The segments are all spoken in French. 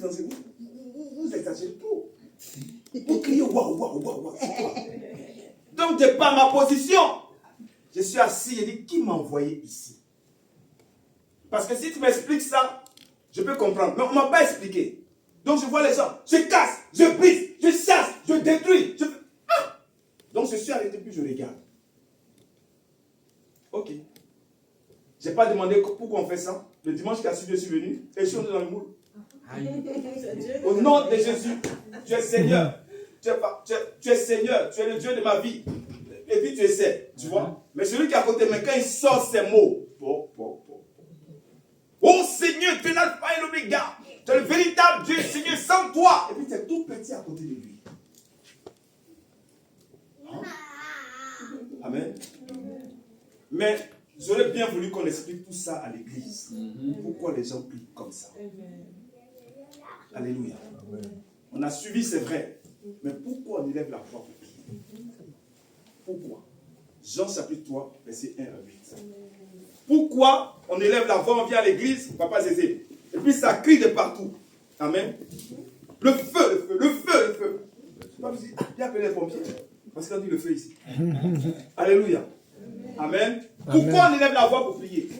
l'église, vous exagérez tout. Vous criez waouh, waouh, waouh, waouh. Donc, de par ma position, je suis assis et dit, qui m'a envoyé ici? Parce que si tu m'expliques ça, je peux comprendre. Mais on ne m'a pas expliqué. Donc, je vois les gens, je casse, je brise, je chasse, je détruis. Ah! Donc, je suis arrêté, puis je regarde. Ok. Je n'ai pas demandé pourquoi on fait ça. Le dimanche qui a suivi, je suis venu et je suis dans le moule. Au nom de Jésus, tu es Seigneur. Tu es Seigneur, tu es le Dieu de ma vie. Et puis tu essaies, tu vois. Mais celui qui est à côté, mais quand il sort ces mots, oh Seigneur, tu es l'alpha et l'oméga. Tu es le véritable Dieu, Seigneur, sans toi. Et puis tu es tout petit à côté de lui. Hein? Amen. Mais j'aurais bien voulu qu'on explique tout ça à l'église. Pourquoi les gens prient comme ça. Alléluia. On a suivi, c'est vrai. Mais pourquoi on élève la voix pour prier? Pourquoi? Jean chapitre 3, verset 1 à 8. Pourquoi on élève la voix, on vient à l'église, papa Zézé, et puis ça crie de partout. Amen. Le feu, le feu, le feu, le feu. Bien appeler les pompiers. Parce qu'on dit le feu ici. Alléluia. Amen. Pourquoi on élève la voix pour prier?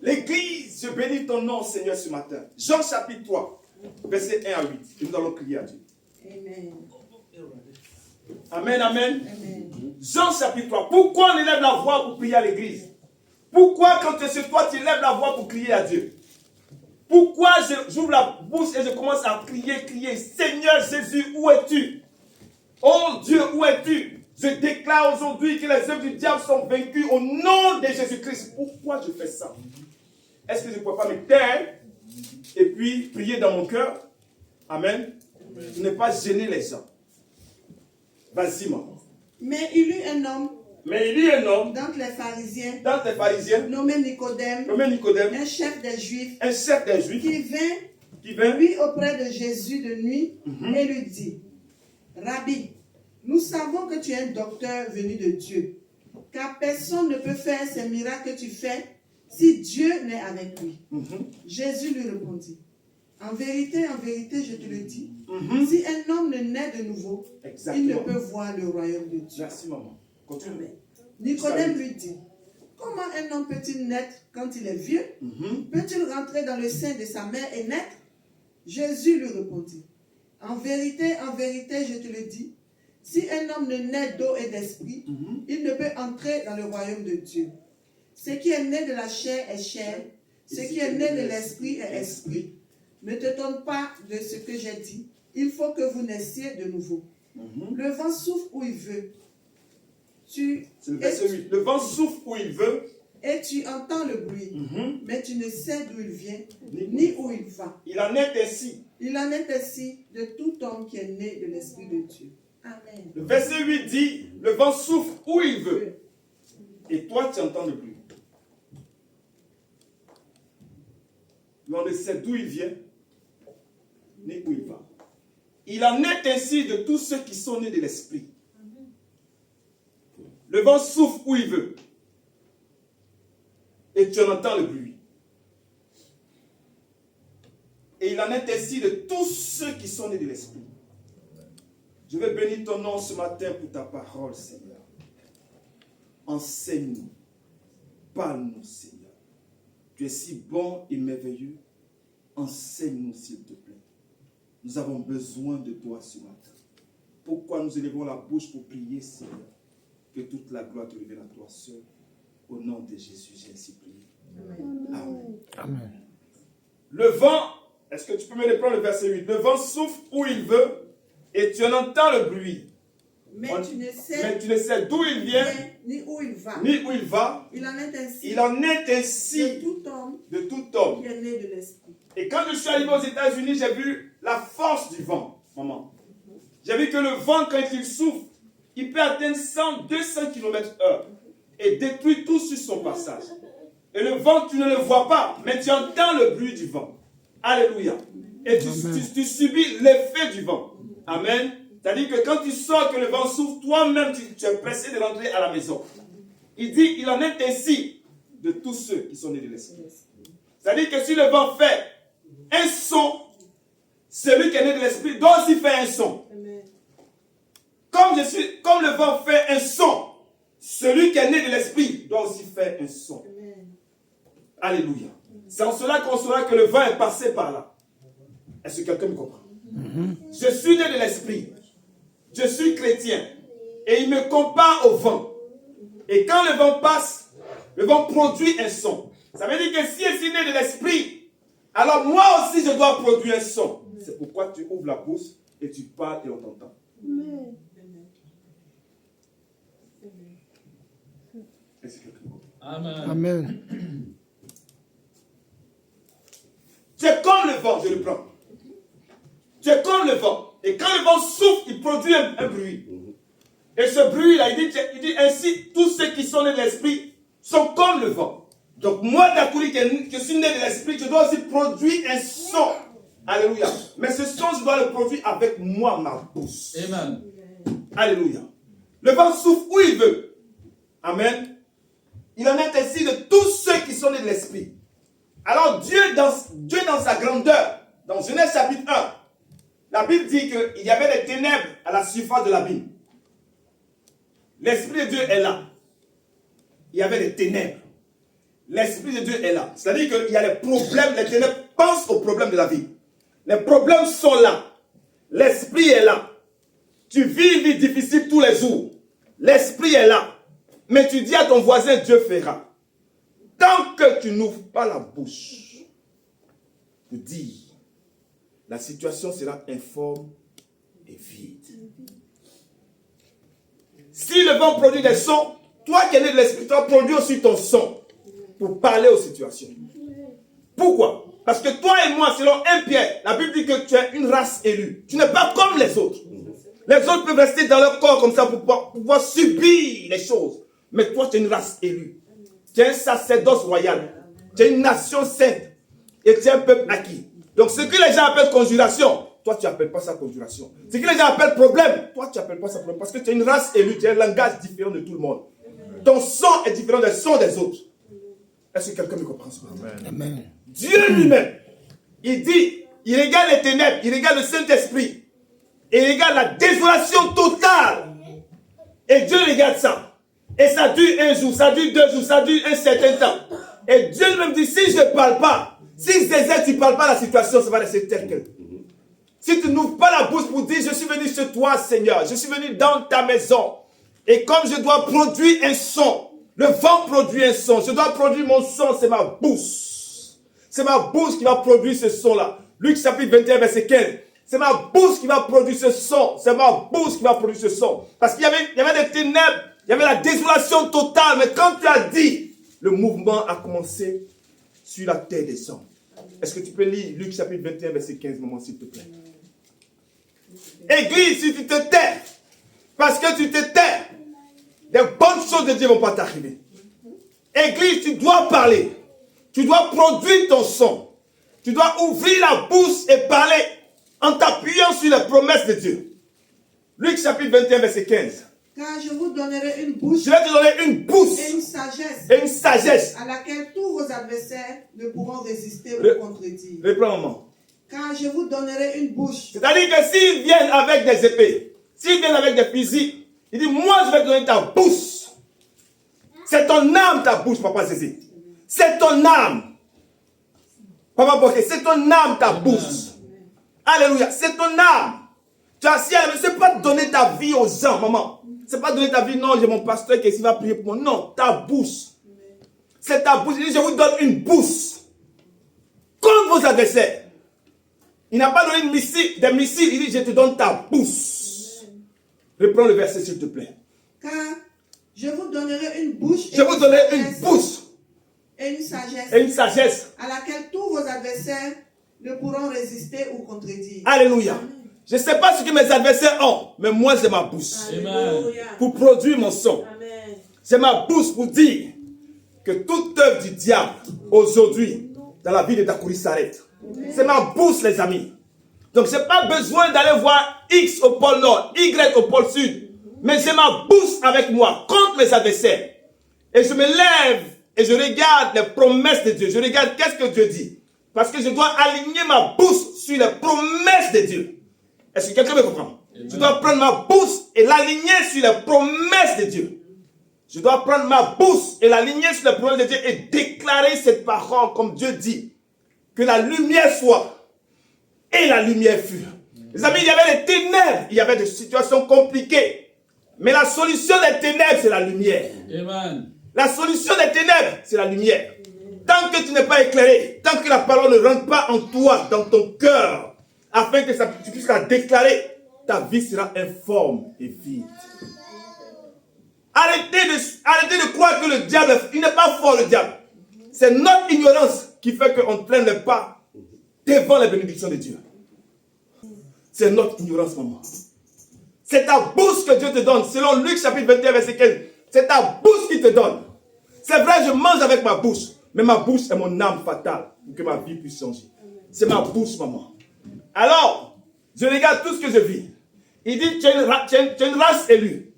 L'église, je bénis ton nom, Seigneur, ce matin. Jean chapitre 3, verset 1 à 8. Et nous allons crier à Dieu. Amen. Amen, amen. Amen. Jean chapitre 3. Pourquoi on élève la voix pour prier à l'église? Pourquoi quand tu es chez toi, tu élèves la voix pour crier à Dieu? Pourquoi j'ouvre la bouche et je commence à crier, Seigneur Jésus, où es-tu? Oh Dieu, où es-tu? Je déclare aujourd'hui que les œuvres du diable sont vaincues au nom de Jésus-Christ. Pourquoi je fais ça? Est-ce que je ne peux pas me taire et puis prier dans mon cœur? Amen. Ne pas gêner les gens. Vas-y, maman. Mais il y eut un homme d'entre les pharisiens, nommé Nicodème, un chef des Juifs, qui vint lui auprès de Jésus de nuit et lui dit, Rabbi, nous savons que tu es un docteur venu de Dieu, car personne ne peut faire ces miracles que tu fais si Dieu n'est avec lui. Jésus lui répondit, en vérité, je te le dis, si un homme ne naît de nouveau, il ne peut voir le royaume de Dieu. Merci, maman. Continue. Nicodème lui dit, comment un homme peut-il naître quand il est vieux? Peut-il rentrer dans le sein de sa mère et naître? Jésus lui répondit, en vérité, je te le dis, si un homme ne naît d'eau et d'esprit, il ne peut entrer dans le royaume de Dieu. Ce qui est né de la chair est chair, ce qui est né de l'esprit est esprit. Ne t'étonne pas de ce que j'ai dit, il faut que vous naissiez de nouveau. Le vent souffle où il veut. C'est le verset 8. Le vent souffle où il veut. Et tu entends le bruit, mais tu ne sais d'où il vient, ni où il va. Il en est ainsi. Il en est ainsi de tout homme qui est né de l'Esprit de Dieu. Amen. Le verset 8 dit, le vent souffle où il veut. Et toi, tu entends le bruit. Mais on ne sait d'où il vient, ni où il va. Il en est ainsi de tous ceux qui sont nés de l'Esprit. Le vent souffle où il veut. Et tu en entends le bruit. Et il en est ainsi de tous ceux qui sont nés de l'Esprit. Je vais bénir ton nom ce matin pour ta parole, Seigneur. Enseigne-nous. Parle-nous, Seigneur. Tu es si bon et merveilleux. Enseigne-nous, s'il te plaît. Nous avons besoin de toi ce matin. Pourquoi nous élevons la bouche pour prier, Seigneur? Que toute la gloire te revienne à toi seul. Au nom de Jésus, j'ai ainsi prié. Amen. Amen. Le vent, est-ce que tu peux me reprendre le verset 8? Le vent souffle où il veut et tu en entends le bruit. Mais tu ne sais d'où il vient, ni où il va. Il en est ainsi de tout homme qui est né de l'Esprit. Et quand je suis arrivé aux États-Unis, j'ai vu la force du vent, maman. J'ai vu que le vent, quand il souffle, il peut atteindre 100, 200 km/h et détruire tout sur son passage. Et le vent, tu ne le vois pas, mais tu entends le bruit du vent. Alléluia. Et tu subis l'effet du vent. Amen. C'est-à-dire que quand tu sors, que le vent souffle, toi-même, tu es pressé de rentrer à la maison. Il dit, il en est ainsi de tous ceux qui sont nés de l'Esprit. C'est-à-dire que si le vent fait un son, celui qui est né de l'esprit doit aussi faire un son. Amen. Comme le vent fait un son, celui qui est né de l'esprit doit aussi faire un son. Amen. Alléluia. C'est en cela qu'on saura que le vent est passé par là. Est-ce que quelqu'un me comprend? Je suis né de l'esprit. Je suis chrétien. Et il me compare au vent. Et quand le vent passe, le vent produit un son. Ça veut dire que si je suis né de l'esprit, alors moi aussi je dois produire un son. C'est pourquoi tu ouvres la bouche et tu parles et on t'entend. Amen. Amen. Tu es comme le vent, je le prends. Tu es comme le vent. Et quand le vent souffle, il produit un bruit. Et ce bruit-là, il dit ainsi, tous ceux qui sont nés de l'esprit sont comme le vent. Donc moi, Dakouli, qui suis né de l'esprit, je dois aussi produire un son. Alléluia. Mais ce son, je dois le produire avec moi, ma bouche. Amen. Alléluia. Le vent souffle où il veut. Amen. Il en est ainsi de tous ceux qui sont nés de l'esprit. Alors Dieu dans sa grandeur, dans Genèse chapitre 1, la Bible dit qu'il y avait des ténèbres à la surface de l'abîme. L'Esprit de Dieu est là. Il y avait des ténèbres. L'Esprit de Dieu est là. C'est-à-dire qu'il y a les problèmes, les ténèbres pensent aux problèmes de la vie. Les problèmes sont là. L'Esprit est là. Tu vis une vie difficile tous les jours. L'Esprit est là. Mais tu dis à ton voisin, Dieu fera. Tant que tu n'ouvres pas la bouche de dire, la situation sera informe et vide. Si le vent produit des sons, toi qui es né de l'esprit, toi produis aussi ton son pour parler aux situations. Pourquoi? Parce que toi et moi, selon 1 Pierre, la Bible dit que tu es une race élue. Tu n'es pas comme les autres. Les autres peuvent rester dans leur corps comme ça pour pouvoir subir les choses. Mais toi, tu es une race élue. Tu es un sacerdoce royal. Tu es une nation sainte. Et tu es un peuple acquis. Donc ce que les gens appellent conjuration, toi tu n'appelles pas ça conjuration. Ce que les gens appellent problème, toi tu n'appelles pas ça problème. Parce que tu es une race élue, tu as un langage différent de tout le monde. Ton son est différent du son des autres. Est-ce que quelqu'un me comprend ce matin? Amen. Dieu lui-même, il dit, il regarde les ténèbres, il regarde le Saint-Esprit. Et il regarde la désolation totale. Et Dieu regarde ça. Et ça dure un jour, ça dure 2 jours, ça dure un certain temps. Et Dieu lui-même dit, si je ne parle pas, si tu ne parles pas la situation, ça va rester tel quel. Si tu n'ouvres pas la bouche pour dire, je suis venu chez toi, Seigneur, je suis venu dans ta maison. Et comme je dois produire un son, le vent produit un son, je dois produire mon son, c'est ma bouche. C'est ma bouche qui va produire ce son-là. Luc chapitre 21, verset 15. C'est ma bouche qui va produire ce son. C'est ma bouche qui va produire ce son. Parce qu'il y avait des ténèbres, il y avait la désolation totale. Mais quand tu as dit, le mouvement a commencé sur la terre des hommes. Est-ce que tu peux lire Luc chapitre 21, verset 15, maman, s'il te plaît? Église, si tu te tais, parce que tu te tais, des bonnes choses de Dieu ne vont pas t'arriver. Église, tu dois parler. Tu dois produire ton son. Tu dois ouvrir la bouche et parler en t'appuyant sur les promesses de Dieu. Luc chapitre 21, verset 15. Car je vous donnerai une bouche. Je vais te donner une bouche. Et une sagesse. Et une sagesse. À laquelle tous vos adversaires ne pourront résister ou contredire. Reprends, maman. Car je vous donnerai une bouche. C'est-à-dire que s'ils viennent avec des épées, s'ils viennent avec des fusils, il dit, moi je vais te donner ta bouche. C'est ton âme, ta bouche, papa Zézé. C'est ton âme. Papa Bokeh, c'est ton âme, ta bouche. Alléluia, c'est ton âme. Tu as si elle ne sait pas donner ta vie aux gens, maman. C'est pas donner ta vie, non, j'ai mon pasteur qui va prier pour moi. Non, ta bouche. C'est ta bouche. Il dit, je vous donne une bouche. Comme vos adversaires. Il n'a pas donné des missiles. Il dit, je te donne ta bouche. Reprends le verset, s'il te plaît. Car je vous donnerai une bouche. Je vous donnerai une bouche. Et une sagesse. Et une sagesse. À laquelle tous vos adversaires ne pourront résister ou contredire. Alléluia. Je ne sais pas ce que mes adversaires ont, mais moi j'ai ma bouche. Alléluia. Pour produire mon son. Amen. J'ai ma bouche pour dire que toute œuvre du diable aujourd'hui dans la vie de Dakouli s'arrête. C'est ma bouche, les amis. Donc je n'ai pas besoin d'aller voir X au pôle Nord, Y au pôle Sud. Mais j'ai ma bouche avec moi contre mes adversaires. Et je me lève et je regarde les promesses de Dieu. Je regarde qu'est-ce que Dieu dit. Parce que je dois aligner ma bouche sur les promesses de Dieu. Est-ce que quelqu'un me comprend? Amen. Je dois prendre ma bouche et l'aligner sur les promesses de Dieu. Je dois prendre ma bouche et l'aligner sur les promesses de Dieu et déclarer cette parole comme Dieu dit. Que la lumière soit. Et la lumière fut. Les amis, il y avait des ténèbres. Il y avait des situations compliquées. Mais la solution des ténèbres, c'est la lumière. Amen. La solution des ténèbres, c'est la lumière. Tant que tu n'es pas éclairé, tant que la parole ne rentre pas en toi, dans ton cœur, afin que tu puisses la déclarer, ta vie sera informe et vide. Arrêtez de croire que le diable, il n'est pas fort le diable. C'est notre ignorance qui fait qu'on ne traîne pas devant les bénédictions de Dieu. C'est notre ignorance, maman. C'est ta bouche que Dieu te donne. Selon Luc chapitre 21, verset 15. C'est ta bouche qui te donne. C'est vrai, je mange avec ma bouche. Mais ma bouche est mon âme fatale pour que ma vie puisse changer. C'est ma bouche, maman. Alors, je regarde tout ce que je vis. Il dit, tu es une race élue.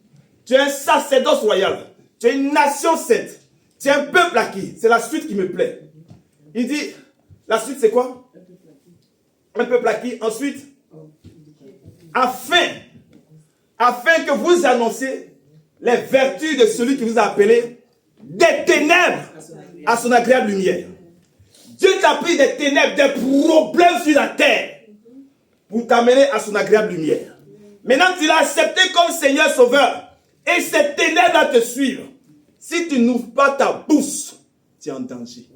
Tu es un sacerdoce royal. Tu es une nation sainte. Tu es un peuple acquis. C'est la suite qui me plaît. Il dit, la suite c'est quoi? Un peuple acquis. Ensuite, afin que vous annonciez les vertus de celui qui vous a appelé des ténèbres à son agréable lumière. Dieu t'a pris des ténèbres, des problèmes sur la terre pour t'amener à son agréable lumière. Maintenant, tu l'as accepté comme Seigneur Sauveur et ces ténèbres te suivent. Si tu n'ouvres pas ta bouche, tu es en danger.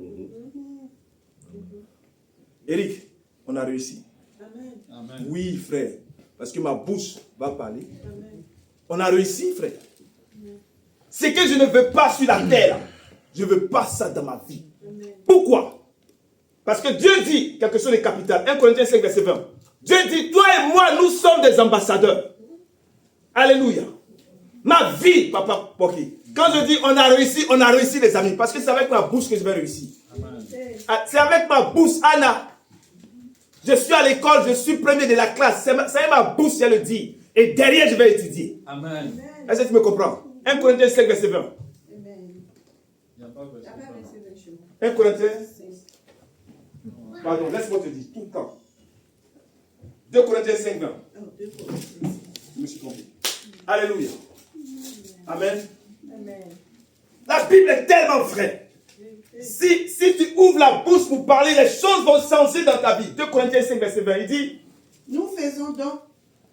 Eric, on a réussi. Amen. Oui, frère, parce que ma bouche va parler. Amen. On a réussi, frère. C'est que je ne veux pas sur la terre. Je ne veux pas ça dans ma vie. Amen. Pourquoi? Parce que Dieu dit quelque chose de capital. 1 Corinthiens 5, verset 20. Dieu dit, toi et moi, nous sommes des ambassadeurs. Alléluia. Ma vie, papa Poki. Quand je dis on a réussi les amis. Parce que c'est avec ma bouche que je vais réussir. Amen. C'est avec ma bouche, Anna. Je suis à l'école, je suis premier de la classe. C'est ma bouche, elle le dit. Et derrière, je vais étudier. Amen. Est-ce que tu me comprends? 1 Corinthiens 5, verset 20. Amen. 1 Corinthiens. Pardon, laisse-moi te dire, tout le temps. 2 Corinthiens 5, 20. Je me suis trompé. Alléluia. Amen. Amen. La Bible est tellement vraie. Si tu ouvres la bouche pour parler, les choses vont changer dans ta vie. 2 Corinthiens 5, verset 20, il dit, nous faisons donc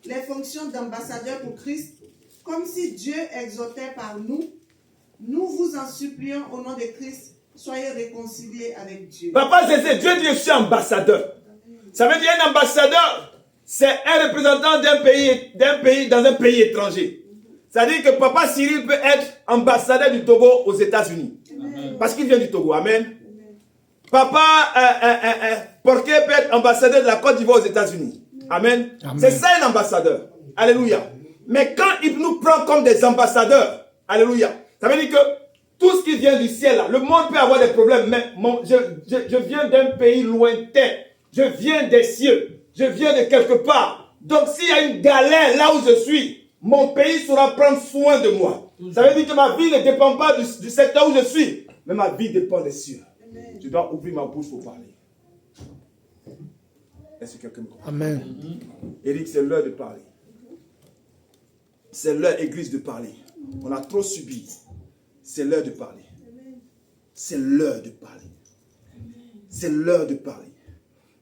les fonctions d'ambassadeurs pour Christ, comme si Dieu exhortait par nous. Nous vous en supplions au nom de Christ, soyez réconciliés avec Dieu. Papa Zézé, Dieu dit je suis ambassadeur. Ça veut dire un ambassadeur, c'est un représentant d'un pays dans un pays étranger. Ça veut dire que Papa Cyril peut être ambassadeur du Togo aux États-Unis. Parce qu'il vient du Togo. Amen. Amen. Papa Porquet peut être ambassadeur de la Côte d'Ivoire aux États-Unis. Amen. Amen. C'est ça un ambassadeur. Alléluia. Mais quand il nous prend comme des ambassadeurs, alléluia, ça veut dire que tout ce qui vient du ciel, là, le monde peut avoir des problèmes, mais je viens d'un pays lointain. Je viens des cieux. Je viens de quelque part. Donc s'il y a une galère là où je suis, mon pays saura prendre soin de moi. Ça veut dire que ma vie ne dépend pas du secteur où je suis, mais ma vie dépend des cieux. Amen. Je dois ouvrir ma bouche pour parler. Est-ce que quelqu'un me comprend? Amen. Eric, c'est l'heure de parler. C'est l'heure, église, de parler. On a trop subi. C'est l'heure de parler. C'est l'heure de parler. C'est l'heure de parler.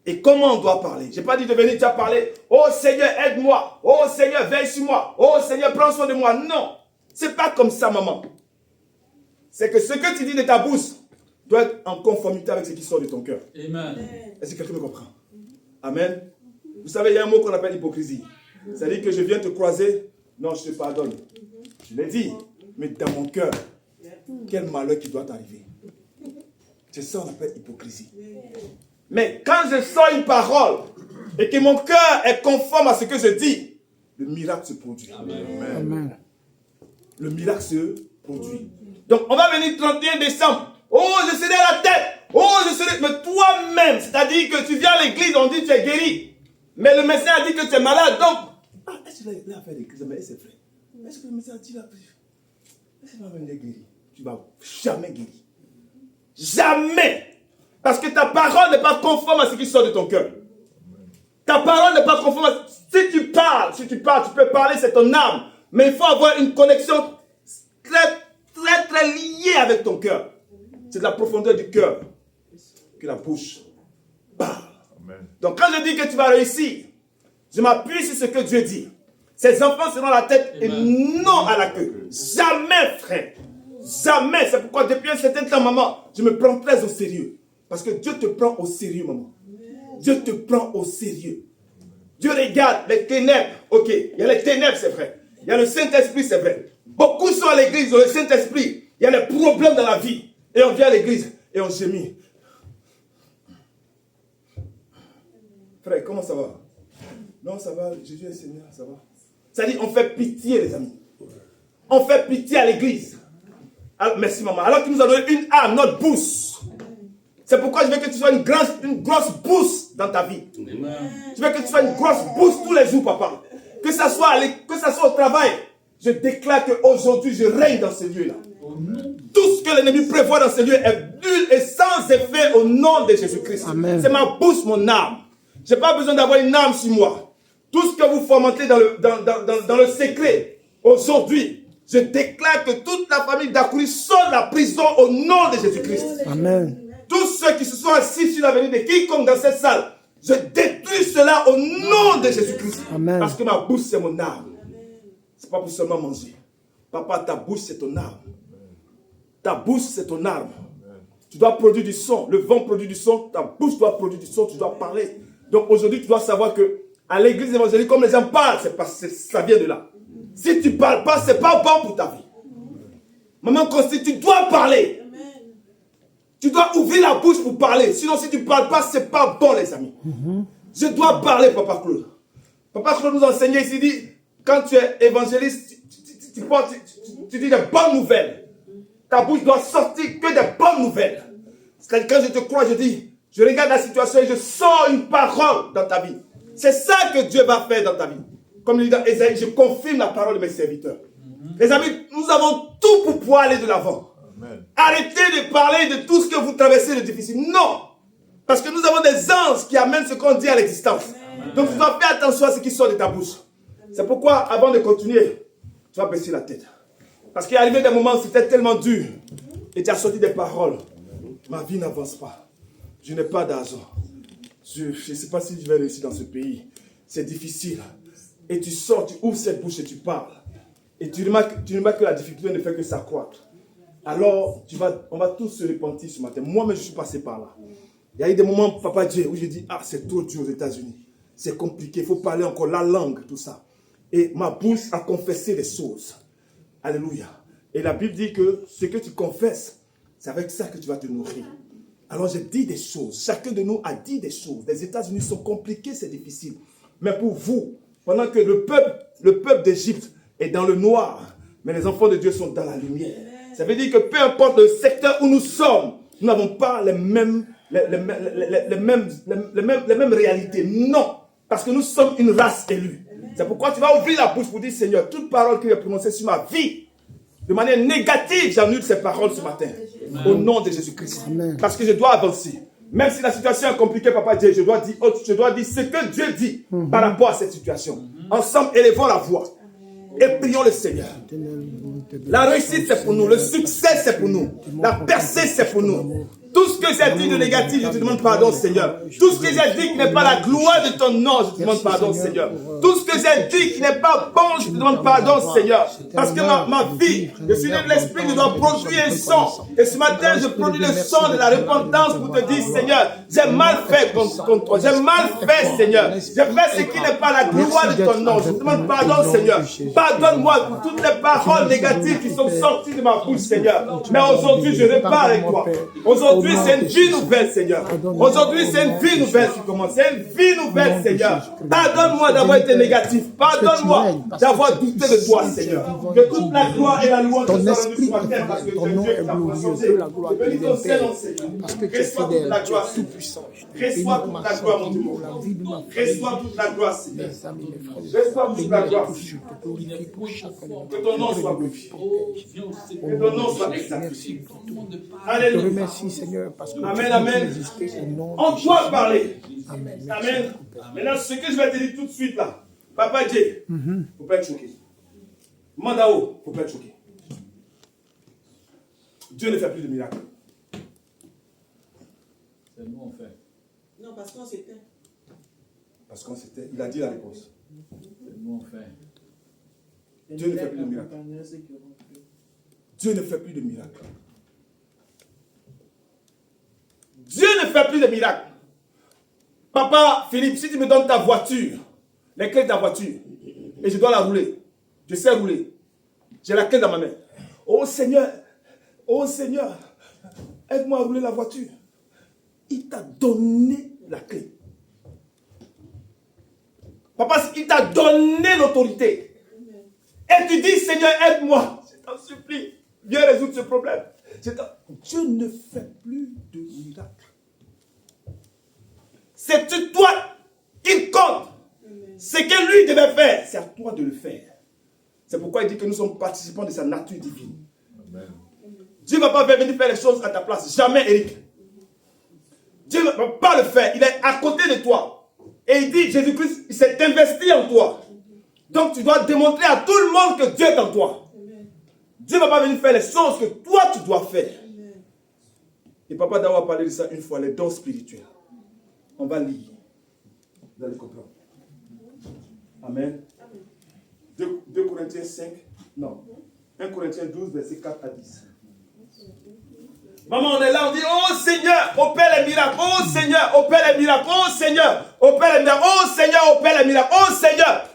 Et comment on doit parler? Je n'ai pas dit de venir te parler. Oh Seigneur, aide-moi. Oh Seigneur, veille sur moi. Oh Seigneur, prends soin de moi. Non. Ce n'est pas comme ça, maman. C'est que ce que tu dis de ta bouche doit être en conformité avec ce qui sort de ton cœur. Amen. Est-ce que quelqu'un me comprend? Amen. Vous savez, il y a un mot qu'on appelle hypocrisie. C'est-à-dire que je viens te croiser. Non, je te pardonne. Je l'ai dit. Mais dans mon cœur, quel malheur qui doit t'arriver. C'est ça qu'on appelle hypocrisie. Mais quand je sors une parole et que mon cœur est conforme à ce que je dis, le miracle se produit. Amen. Amen. Le miracle se produit. Donc, on va venir 31 décembre. Oh, je serai à la tête. Oh, je serai... Mais toi-même, c'est-à-dire que tu viens à l'église, on dit que tu es guéri. Mais le médecin a dit que tu es malade. Donc, est-ce qu'il a fait l'église? Mais c'est vrai. Est-ce que le médecin a dit là? Est-ce qu'il va venir guéri? Tu ne vas jamais guérir. Jamais. Parce que ta parole n'est pas conforme à ce qui sort de ton cœur. Ta parole n'est pas conforme à... Si tu parles, tu peux parler, c'est ton âme. Mais il faut avoir une connexion très liée avec ton cœur. C'est de la profondeur du cœur que la bouche parle. Amen. Donc quand je dis que tu vas réussir, je m'appuie sur ce que Dieu dit. Ces enfants seront la tête et non à la queue. Jamais, frère. Jamais. C'est pourquoi depuis un certain temps, maman, je me prends très au sérieux. Parce que Dieu te prend au sérieux, maman. Dieu te prend au sérieux. Dieu regarde les ténèbres. Ok, il y a les ténèbres, c'est vrai. Il y a le Saint-Esprit, c'est vrai. Beaucoup sont à l'église, dans le Saint-Esprit. Il y a des problèmes dans la vie. Et on vient à l'église et on gémit. Frère, comment ça va? Non, ça va, Jésus est Seigneur, ça va. C'est-à-dire, on fait pitié, les amis. On fait pitié à l'église. Merci, maman. Alors qu'il nous a donné une âme, notre bouche. C'est pourquoi je veux que tu sois une grosse bouche dans ta vie. Je veux que tu sois une grosse bouche tous les jours, papa. Que ça soit au travail. Je déclare qu'aujourd'hui, je règne dans ce lieu-là. Tout ce que l'ennemi prévoit dans ce lieu est nul et sans effet au nom de Jésus-Christ. C'est ma bouche, mon âme. Je n'ai pas besoin d'avoir une âme sur moi. Tout ce que vous fomentez dans le secret, aujourd'hui, je déclare que toute la famille d'Akouri sort de la prison au nom de Jésus-Christ. Amen. Tous ceux qui se sont assis sur l'avenir de quiconque dans cette salle, je détruis cela au nom de Jésus-Christ. Parce que ma bouche, c'est mon âme. Ce n'est pas pour seulement manger. Papa, ta bouche, c'est ton âme. Ta bouche, c'est ton arme. Tu dois produire du son. Le vent produit du son. Ta bouche doit produire du son. Tu dois parler. Donc aujourd'hui, tu dois savoir que à l'église évangélique, comme les gens parlent, ça vient de là. Si tu ne parles pas, ce n'est pas bon pour ta vie. Maman Consti, tu dois parler. Tu dois ouvrir la bouche pour parler. Sinon, si tu ne parles pas, ce n'est pas bon, les amis. Je dois parler, Papa Claude. Papa Claude nous a enseigné ici, il dit, quand tu es évangéliste, tu dis des bonnes nouvelles. Ta bouche doit sortir que des bonnes nouvelles. C'est-à-dire, quand je te crois, je regarde la situation et je sors une parole dans ta vie. C'est ça que Dieu va faire dans ta vie. Comme il dit dans Ésaïe, je confirme la parole de mes serviteurs. Les amis, nous avons tout pour pouvoir aller de l'avant. Arrêtez de parler de tout ce que vous traversez de difficile. Non. Parce que nous avons des anges qui amènent ce qu'on dit à l'existence. Donc tu dois faire attention à ce qui sort de ta bouche. C'est pourquoi, avant de continuer, tu vas baisser la tête. Parce qu'il est arrivé des moments où c'était tellement dur. Et tu as sorti des paroles. Ma vie n'avance pas. Je n'ai pas d'argent. Je ne sais pas si je vais réussir dans ce pays. C'est difficile. Et tu sors, tu ouvres cette bouche et tu parles. Et tu remarques que la difficulté ne fait que s'accroître. Alors, on va tous se repentir ce matin. Moi-même, je suis passé par là. Il y a eu des moments, Papa Dieu, où je dis, c'est trop dur aux États-Unis. C'est compliqué, il faut parler encore la langue, tout ça. Et ma bouche a confessé des choses. Alléluia. Et la Bible dit que ce que tu confesses, c'est avec ça que tu vas te nourrir. Alors j'ai dit des choses. Chacun de nous a dit des choses. Les États-Unis sont compliqués, c'est difficile. Mais pour vous, pendant que le peuple d'Égypte est dans le noir, mais les enfants de Dieu sont dans la lumière. Ça veut dire que peu importe le secteur où nous sommes, nous n'avons pas les mêmes réalités. Non, parce que nous sommes une race élue. C'est pourquoi tu vas ouvrir la bouche pour dire, Seigneur, toute parole qui est prononcée sur ma vie, de manière négative, j'annule ces paroles ce matin. Amen. Au nom de Jésus-Christ. Parce que je dois avancer. Même si la situation est compliquée, Papa Dieu, je dois dire ce que Dieu dit par rapport à cette situation. Ensemble, élevons la voix. Et prions le Seigneur. La réussite, c'est pour nous. Le succès, c'est pour nous. La percée, c'est pour nous. Tout ce que j'ai dit de négatif, je te demande pardon, Seigneur. Tout ce que j'ai dit qui n'est pas la gloire de ton nom, je te demande pardon, Seigneur. Tout ce que j'ai dit qui n'est pas bon, je te demande pardon, Seigneur. Parce que ma vie, je suis né de l'esprit, je dois produire un son. Et ce matin, je produis le son de la repentance pour te dire, Seigneur, j'ai mal fait contre toi. J'ai mal fait, Seigneur. J'ai fait ce qui n'est pas la gloire de ton nom. Je te demande pardon, Seigneur. Pardonne-moi pour toutes les paroles négatives qui sont sorties de ma bouche, Seigneur. Mais aujourd'hui, je repars avec toi. Aujourd'hui, c'est une vie nouvelle, Seigneur. Aujourd'hui, c'est une vie nouvelle qui commence. C'est une vie nouvelle, Seigneur. Pardonne-moi d'avoir été négatif. Pardonne-moi d'avoir douté de toi, Seigneur. Que toute la gloire et la louange te soient rendues ce matin parce que ton nom est glorieux. La gloire est éternelle. Parce que tu es fidèle, tu es tout puissant. Reçois toute la gloire, mon Dieu. Reçois toute la gloire, Seigneur. Reçois toute la gloire. Que ton nom soit glorifié. Que ton nom soit exalté. Alléluia. Merci, Seigneur. Amen, amen. On doit parler. Amen. Maintenant, ce que je vais te dire tout de suite là, Papa Dieu, il ne faut pas être choqué. Mandao, il ne faut pas être choqué. Dieu ne fait plus de miracles. C'est nous on fait. Non, parce qu'on s'éteint. Parce qu'on s'était, il a dit la réponse. C'est nous on fait. Dieu ne fait plus de miracles. Dieu ne fait plus de miracles. Dieu ne fait plus de miracles. Papa Philippe, si tu me donnes ta voiture, les clés de ta voiture, et je dois la rouler, je sais rouler, j'ai la clé dans ma main. Oh Seigneur, aide-moi à rouler la voiture. Il t'a donné la clé. Papa, il t'a donné l'autorité. Et tu dis, Seigneur, aide-moi. Je t'en supplie. Viens résoudre ce problème. Dieu ne fait plus de miracles. C'est toi qui compte. Ce que lui devait faire, c'est à toi de le faire. C'est pourquoi il dit que nous sommes participants de sa nature divine. Amen. Dieu ne va pas venir faire les choses à ta place. Jamais, Eric. Dieu ne va pas le faire. Il est à côté de toi. Et il dit, Jésus-Christ, il s'est investi en toi. Donc tu dois démontrer à tout le monde que Dieu est en toi. Amen. Dieu ne va pas venir faire les choses que toi tu dois faire. Amen. Et Papa Dawa a parlé de ça une fois, les dons spirituels. On va lire. Vous allez comprendre. Amen. 2 Corinthiens 5, non. 1 Corinthiens 12, verset 4 à 10. Maman, on est là, on dit, oh Seigneur, opère les miracles. Oh Seigneur, opère les miracles. Oh Seigneur, opère les miracles. Oh Seigneur, opère les miracles. Oh Seigneur.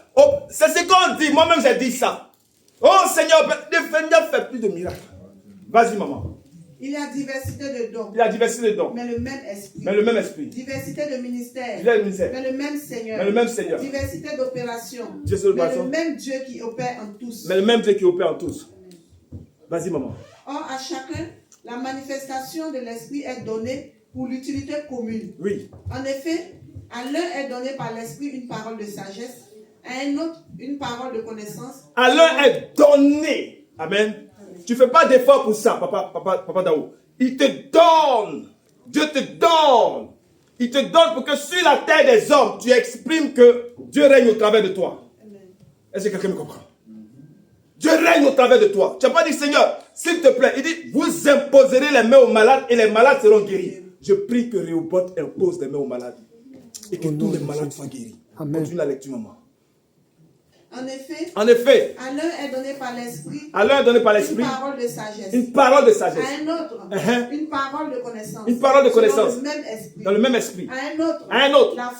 C'est ce qu'on dit. Moi-même, j'ai dit ça. Oh Seigneur, le Seigneur fait plus de miracles. Vas-y, maman. Il y a diversité de dons. Il y a diversité de dons. Mais le même esprit. Mais le même esprit. Diversité de ministères. Mais le même Seigneur. Mais le même Seigneur. Diversité d'opérations. Mais le même Dieu qui opère en tous. Mais le même Dieu qui opère en tous. Vas-y, maman. Or, à chacun, la manifestation de l'esprit est donnée pour l'utilité commune. Oui. En effet, à l'un est donné par l'esprit une parole de sagesse, à un autre une parole de connaissance. À l'un est donné. Amen. Tu ne fais pas d'effort pour ça, papa Daou. Il te donne. Dieu te donne. Il te donne pour que sur la terre des hommes, tu exprimes que Dieu règne au travers de toi. Est-ce que quelqu'un me comprend? Dieu règne au travers de toi. Tu n'as pas dit, Seigneur, s'il te plaît. Il dit, vous imposerez les mains aux malades et les malades seront guéris. Je prie que Rehoboth impose les mains aux malades et que tous les malades soient guéris. Amen. Continue la lecture, maman. En effet, à l'un est donné par l'esprit. Une parole de sagesse. Une parole de sagesse. À un autre, une parole de connaissance. Une parole de connaissance. Dans le même esprit. À un autre, la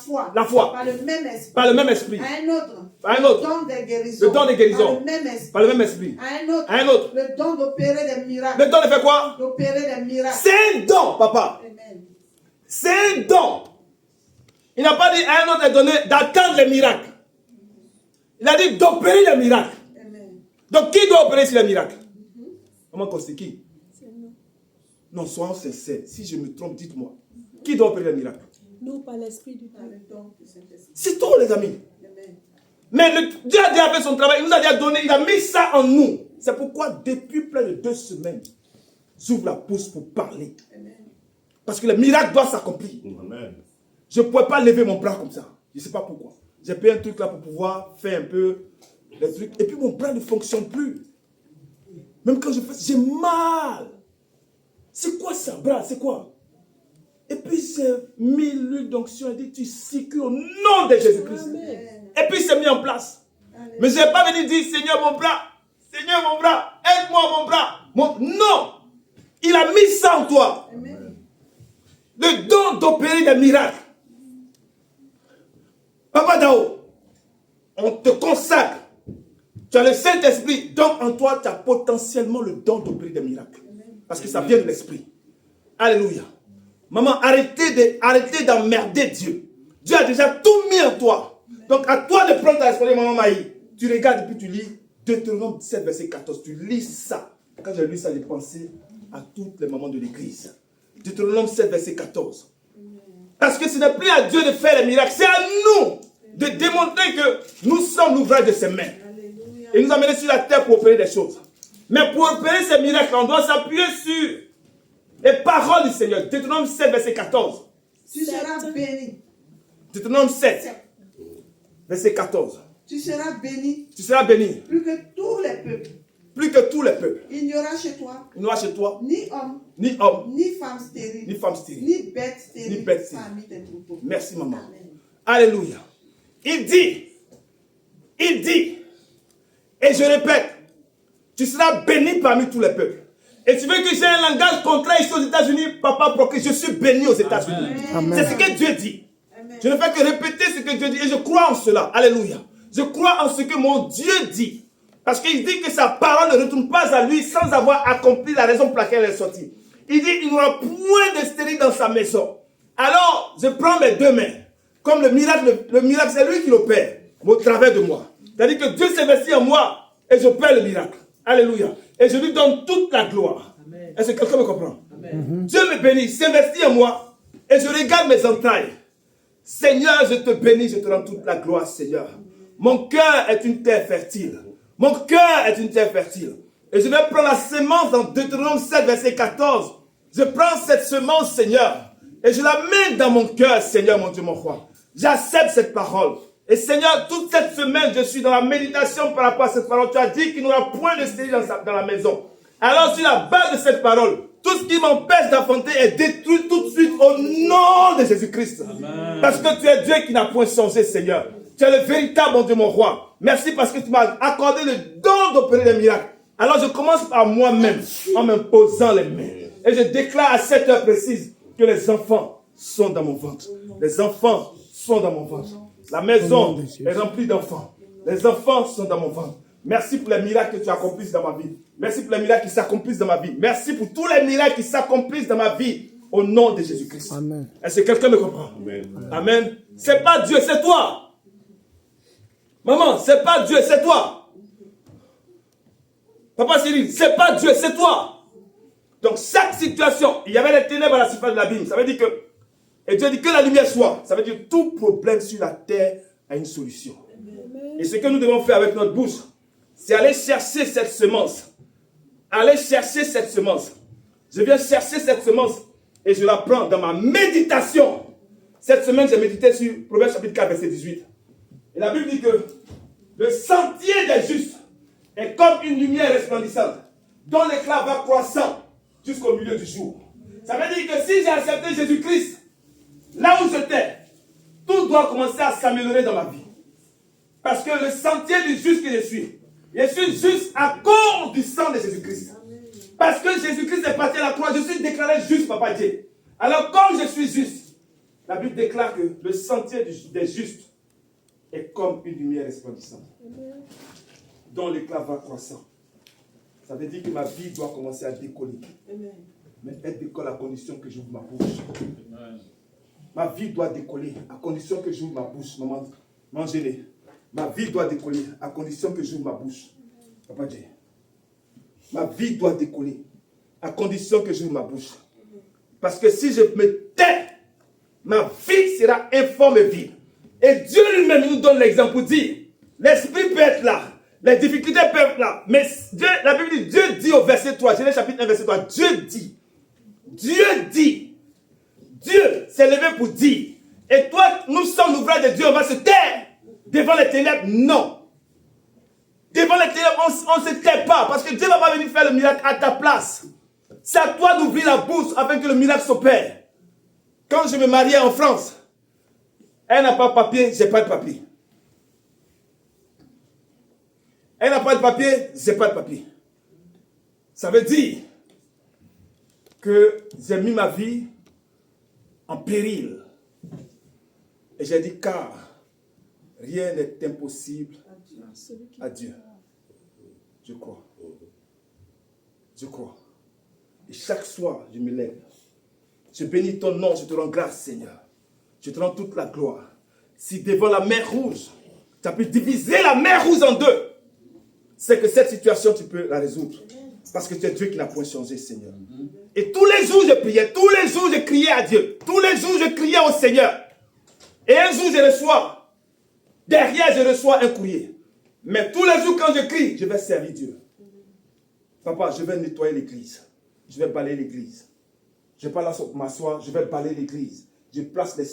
foi. Par le même esprit. À un autre, le don des guérisons. Par le même esprit. À un autre, le don d'opérer des miracles. Le don de faire quoi? D'opérer des miracles. C'est un don, papa. Amen. C'est un don. Il n'a pas dit à un autre est donné d'attendre les miracles. Il a dit d'opérer les miracles. Amen. Donc, qui doit opérer sur les miracles? Comment c'est qui? Non, soyons sincères. Si je me trompe, dites-moi. Qui doit opérer les miracles? Nous, par l'esprit du temps. C'est tout, les amis. Amen. Mais Dieu a déjà fait son travail. Il nous a déjà donné. Il a mis ça en nous. C'est pourquoi, depuis près de 2 semaines, j'ouvre la bouche pour parler. Amen. Parce que le miracle doit s'accomplir. Amen. Je ne pouvais pas lever mon bras comme ça. Je ne sais pas pourquoi. J'ai payé un truc là pour pouvoir faire un peu les trucs. Et puis mon bras ne fonctionne plus. Même quand je fais, j'ai mal. C'est quoi ça, bras? C'est quoi? Et puis j'ai mis l'huile d'onction et dit, tu circules au nom de Jésus-Christ. Et puis c'est mis en place. Amen. Mais je n'ai pas venu dire, Seigneur mon bras, aide-moi mon bras. Non. Il a mis ça en toi. Amen. Le don d'opérer des miracles. Papa Dao, on te consacre. Tu as le Saint-Esprit. Donc en toi, tu as potentiellement le don d'opérer des miracles. Parce que ça vient de l'Esprit. Alléluia. Maman, arrêtez d'emmerder Dieu. Dieu a déjà tout mis en toi. Donc à toi de prendre ta responsabilité, maman Maï. Tu regardes et puis tu lis Deutéronome 17, verset 14. Tu lis ça. Quand j'ai lu ça, j'ai pensé à toutes les mamans de l'église. Deutéronome 7, verset 14. Parce que ce n'est plus à Dieu de faire les miracles, c'est à nous de démontrer que nous sommes l'ouvrage de ses mains. Alléluia. Et nous amener sur la terre pour opérer des choses. Mais pour opérer ces miracles, on doit s'appuyer sur Les paroles du Seigneur. Deutéronome 7, verset 14. Tu seras béni. Deutéronome 7, verset 14. Tu seras béni. Tu seras béni. Plus que tous les peuples. Plus que tous les peuples. Il n'y aura chez toi. Il n'y aura chez toi Ni homme. ni homme. Ni femme stérile. Ni femme stérile. Ni bête stérile. Ni bête stérile. Parmi tes troupeaux. Merci maman. Amen. Alléluia. Il dit, et je répète, tu seras béni parmi tous les peuples. Et tu veux que j'ai un langage contraire ici aux États-Unis, papa, pour que je suis béni aux États-Unis. C'est ce que Dieu dit. Amen. Je ne fais que répéter ce que Dieu dit et je crois en cela. Alléluia. Je crois en ce que mon Dieu dit. Parce qu'il dit que sa parole ne retourne pas à lui sans avoir accompli la raison pour laquelle elle est sortie. Il dit qu'il n'y aura point de stérile dans sa maison. Alors, je prends mes deux mains. Comme le miracle, c'est lui qui l'opère au travers de moi. C'est-à-dire que Dieu s'investit en moi et j'opère le miracle. Alléluia. Et je lui donne toute la gloire. Est-ce que quelqu'un me comprend? Dieu me bénit, s'investit en moi et je regarde mes entrailles. Seigneur, je te bénis, je te rends toute la gloire, Seigneur. Mon cœur est une terre fertile. Mon cœur est une terre fertile. Et je vais prendre la semence dans Deutéronome 7, verset 14. Je prends cette semence, Seigneur, et je la mets dans mon cœur, Seigneur, mon Dieu, mon roi. J'accepte cette parole. Et Seigneur, toute cette semaine, je suis dans la méditation par rapport à cette parole. Tu as dit qu'il n'y aura point de stérile dans la maison. Alors, sur la base de cette parole, tout ce qui m'empêche d'enfanter est détruit tout de suite au nom de Jésus-Christ. Parce que tu es Dieu qui n'a point changé, Seigneur. Tu es le véritable, mon Dieu, mon roi. Merci parce que tu m'as accordé le don d'opérer des miracles. Alors, je commence par moi-même en m'imposant les mains. Et je déclare à cette heure précise que les enfants sont dans mon ventre. Les enfants sont dans mon ventre. La maison est remplie d'enfants. Les enfants sont dans mon ventre. Merci pour les miracles que tu accomplisses dans ma vie. Merci pour les miracles qui s'accomplissent dans ma vie. Merci pour tous les miracles qui s'accomplissent dans ma vie. Au nom de Jésus-Christ. Amen. Est-ce que quelqu'un me comprend? Amen. Amen. C'est pas Dieu, c'est toi. Maman, c'est pas Dieu, c'est toi. Papa Cyril, c'est pas Dieu, c'est toi. Donc chaque situation, il y avait les ténèbres à la surface de l'abîme. Ça veut dire que, et Dieu dit que la lumière soit. Ça veut dire que tout problème sur la terre a une solution. Et ce que nous devons faire avec notre bouche, c'est aller chercher cette semence. Aller chercher cette semence. Je viens chercher cette semence et je la prends dans ma méditation. Cette semaine, j'ai médité sur Proverbe chapitre 4, verset 18. Et la Bible dit que le sentier des justes est comme une lumière resplendissante, dont l'éclat va croissant jusqu'au milieu du jour. Ça veut dire que si j'ai accepté Jésus-Christ, là où j'étais, tout doit commencer à s'améliorer dans ma vie. Parce que le sentier du juste que je suis juste à cause du sang de Jésus-Christ. Parce que Jésus-Christ est parti à la croix, je suis déclaré juste, Papa Dieu. Alors comme je suis juste, la Bible déclare que le sentier des justes est comme une lumière resplendissante, dont l'éclat va croissant. Ça veut dire que ma vie doit commencer à décoller. Mais elle décolle à condition que j'ouvre ma bouche. Ma vie doit décoller à condition que j'ouvre ma bouche. Maman, mangez-les. Ma vie doit décoller à condition que j'ouvre ma bouche. Papa Dieu. Ma vie doit décoller à condition que j'ouvre ma bouche. Parce que si je me tais, ma vie sera informe et vide. Et Dieu lui-même nous donne l'exemple pour dire, l'esprit peut être là, les difficultés peuvent être là. Mais Dieu, la Bible dit, Dieu dit au verset 3, Genèse chapitre 1, verset 3, Dieu s'est levé pour dire. Et toi, nous sommes l'ouvrage de Dieu, on va se taire devant les ténèbres. Non. Devant les ténèbres, on ne se tait pas. Parce que Dieu ne va pas venir faire le miracle à ta place. C'est à toi d'ouvrir la bouche afin que le miracle s'opère. Quand je me mariais en France, elle n'a pas de papier, j'ai pas de papier. Elle n'a pas de papier, j'ai pas de papier. Ça veut dire que j'ai mis ma vie en péril. Et j'ai dit, car rien n'est impossible à Dieu. Je crois. Je crois. Et chaque soir, je me lève. Je bénis ton nom, je te rends grâce, Seigneur. Je te rends toute la gloire. Si devant la mer rouge, tu as pu diviser la mer rouge en deux, c'est que cette situation, tu peux la résoudre. Parce que tu es Dieu qui n'a point changé, Seigneur. Et tous les jours, je priais. Tous les jours, je criais à Dieu. Tous les jours, je criais au Seigneur. Et un jour, je reçois. Derrière, je reçois un courrier. Mais tous les jours, quand je crie, je vais servir Dieu. Papa, je vais nettoyer l'église. Je vais balayer l'église. Je ne vais pas là m'asseoir, je vais balayer l'église. Je place les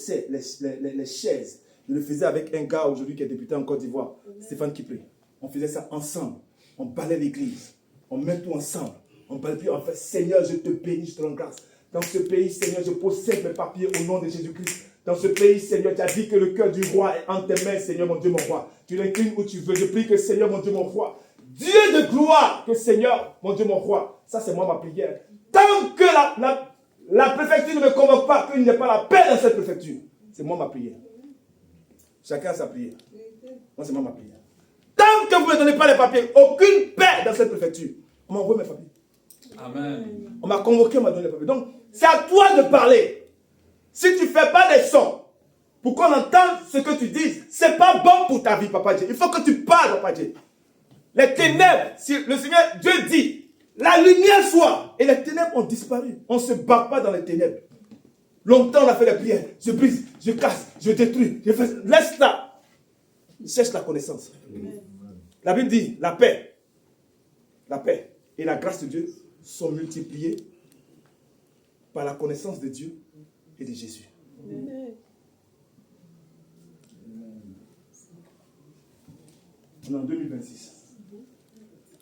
chaises. Je le faisais avec un gars aujourd'hui qui est député en Côte d'Ivoire, Stéphane Kiplé. On faisait ça ensemble. On balayait l'église. On met tout ensemble. On balayait, puis on fait, Seigneur, je te bénis, je te rends grâce. Dans ce pays, Seigneur, je possède mes papiers au nom de Jésus-Christ. Dans ce pays, Seigneur, tu as dit que le cœur du roi est entre tes mains, Seigneur, mon Dieu, mon roi. Tu l'inclines où tu veux. Je prie que, Seigneur, mon Dieu, mon roi, Dieu de gloire, que Seigneur, mon Dieu, mon roi, ça c'est moi ma prière. Tant que la préfecture ne me convoque pas, qu'il n'y ait pas la paix dans cette préfecture, c'est moi ma prière. Chacun a sa prière. Moi, c'est moi ma prière. Tant que vous ne me donnez pas les papiers, aucune paix dans cette préfecture, on m'a envoyé mes papiers. Amen. On m'a convoqué, on m'a donné les papiers. Donc, c'est à toi de parler. Si tu ne fais pas des sons pour qu'on entende ce que tu dis, ce n'est pas bon pour ta vie, Papa Dieu. Il faut que tu parles, Papa Dieu. Les ténèbres, si le Seigneur, Dieu dit, la lumière soit, et les ténèbres ont disparu. On ne se bat pas dans les ténèbres. Longtemps, on a fait les prières. Je brise, je casse, je détruis. Laisse là. Cherche la connaissance. Amen. La Bible dit, la paix et la grâce de Dieu sont multipliées par la connaissance de Dieu et de Jésus. Amen. On est en 2026.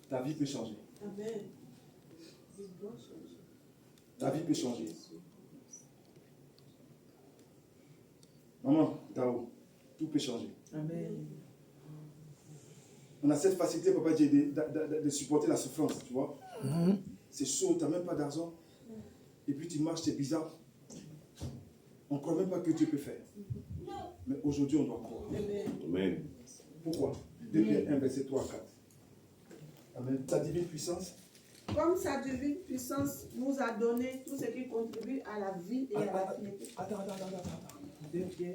Ta vie peut changer. Amen. Ta vie peut changer. Maman, Tao, tout peut changer. Amen. On a cette facilité, Papa Dieu, de supporter la souffrance, tu vois. C'est chaud, tu n'as même pas d'argent. Et puis tu marches, c'est bizarre. On ne croit même pas que Dieu peut faire. Mais aujourd'hui, on doit croire. Amen. Pourquoi? 2 Pierre 1, verset 3 à 4. Amen. Sa divine puissance. Comme sa divine puissance nous a donné tout ce qui contribue à la vie et à la piété. Attends. 2 Pierre.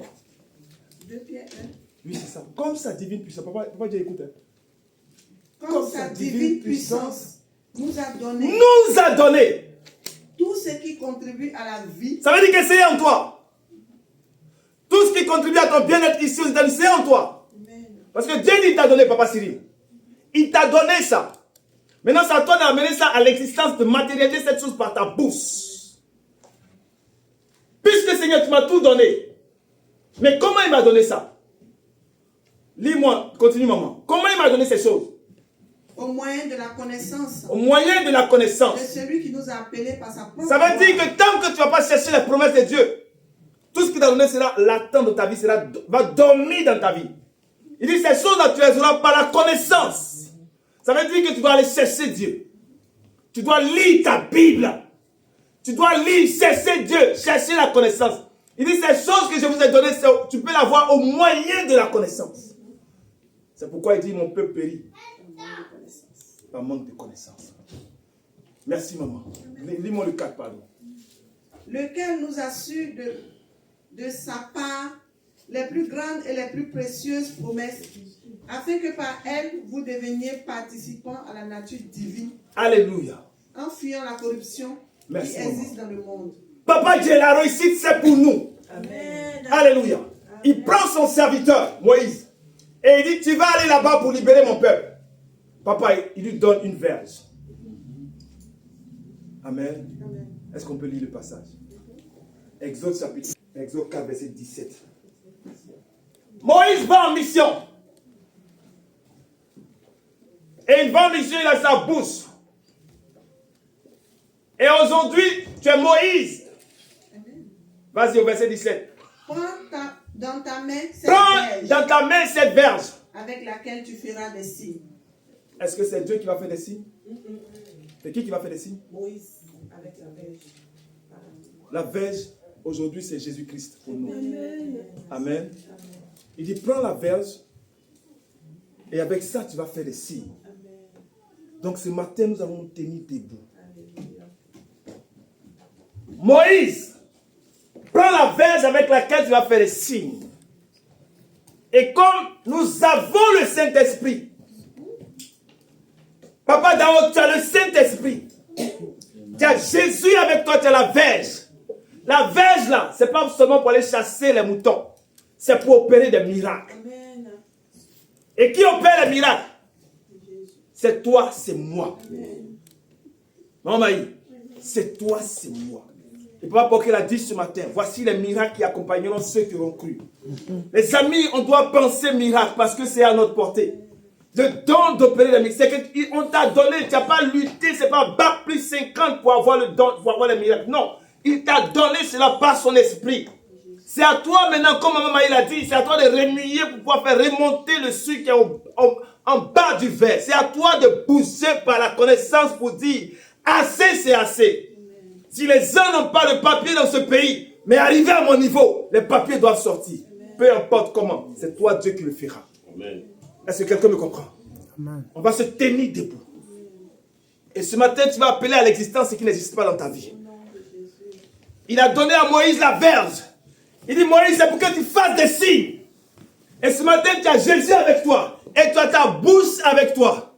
2 Pierre 1. Oui, c'est ça. Comme sa divine puissance. Papa Dieu, écoute. Comme sa divine puissance nous a donné. Nous a donné. Tout ce qui contribue à la vie. Ça veut dire que c'est en toi. Tout ce qui contribue à ton bien-être ici aux États-Unis, c'est en toi. Amen. Parce que Dieu il t'a donné, Papa Cyril. Il t'a donné ça. Maintenant, c'est à toi d'amener ça à l'existence, de matérialiser cette chose par ta bouche. Puisque Seigneur, tu m'as tout donné. Mais comment il m'a donné ça? Lis-moi, continue maman. Comment il m'a donné ces choses? Au moyen de la connaissance. Au moyen de la connaissance. De celui qui nous a appelés par sa propre. Ça veut dire que tant que tu ne vas pas chercher les promesses de Dieu, tout ce qu'il t'a donné sera latent dans ta vie, va dormir dans ta vie. Il dit ces choses-là, tu les auras par la connaissance. Ça veut dire que tu dois aller chercher Dieu. Tu dois lire ta Bible. Tu dois lire, chercher Dieu, chercher la connaissance. Il dit ces choses que je vous ai données, tu peux l'avoir au moyen de la connaissance. C'est pourquoi il dit mon peuple périt par manque de connaissance. Merci maman. Lis-moi le 4, pardon. Lequel nous assure de sa part les plus grandes et les plus précieuses promesses, afin que par elles, vous deveniez participants à la nature divine. Alléluia. En fuyant la corruption qui existe dans le monde. Papa Dieu, la réussite, c'est pour nous. Amen. Alléluia. Amen. Il prend son serviteur, Moïse, et il dit, tu vas aller là-bas pour libérer mon peuple. Papa, il lui donne une verge. Amen. Amen. Est-ce qu'on peut lire le passage? Exode 4, verset 17. Moïse va en mission. Et il va en mission, il a sa bouche. Et aujourd'hui, tu es Moïse. Vas-y au verset 17. Prends dans ta main cette verge. Avec laquelle tu feras des signes. Est-ce que c'est Dieu qui va faire des signes? C'est qui va faire des signes? Moïse, avec la verge. La verge, aujourd'hui, c'est Jésus-Christ pour nous. Amen. Amen. Il dit, prends la verge et avec ça, tu vas faire des signes. Amen. Donc ce matin, nous allons nous tenir debout. Alléluia. Moïse, prends la verge avec laquelle tu vas faire des signes. Et comme nous avons le Saint-Esprit, Papa d'en haut, tu as le Saint-Esprit. Tu as Jésus avec toi, tu as la verge. La verge là, ce n'est pas seulement pour aller chasser les moutons. C'est pour opérer des miracles. Amen. Et qui opère les miracles? C'est toi, c'est moi. Maman Maï, c'est toi, c'est moi. Le papa Bokeh l'a dit ce matin. Voici les miracles qui accompagneront ceux qui auront cru. Les amis, on doit penser miracle parce que c'est à notre portée. Le don d'opérer les miracles, c'est qu'on t'a donné, tu n'as pas lutté, c'est pas bac plus 50 pour avoir le don, pour avoir les miracles. Non, il t'a donné cela par son esprit. C'est à toi maintenant, comme Maman Maï l'a dit, c'est à toi de remuer pour pouvoir faire remonter le sucre qui est en bas du verre. C'est à toi de pousser par la connaissance pour dire, assez c'est assez. Si les uns n'ont pas le papier dans ce pays, mais arrivé à mon niveau, les papiers doivent sortir. Peu importe comment, c'est toi Dieu qui le fera. Amen. Est-ce que quelqu'un me comprend? Amen. On va se tenir debout. Et ce matin, tu vas appeler à l'existence ce qui n'existe pas dans ta vie. Il a donné à Moïse la verge. Il dit, Moïse, c'est pour que tu fasses des signes. Et ce matin, tu as Jésus avec toi. Et tu as ta bouche avec toi.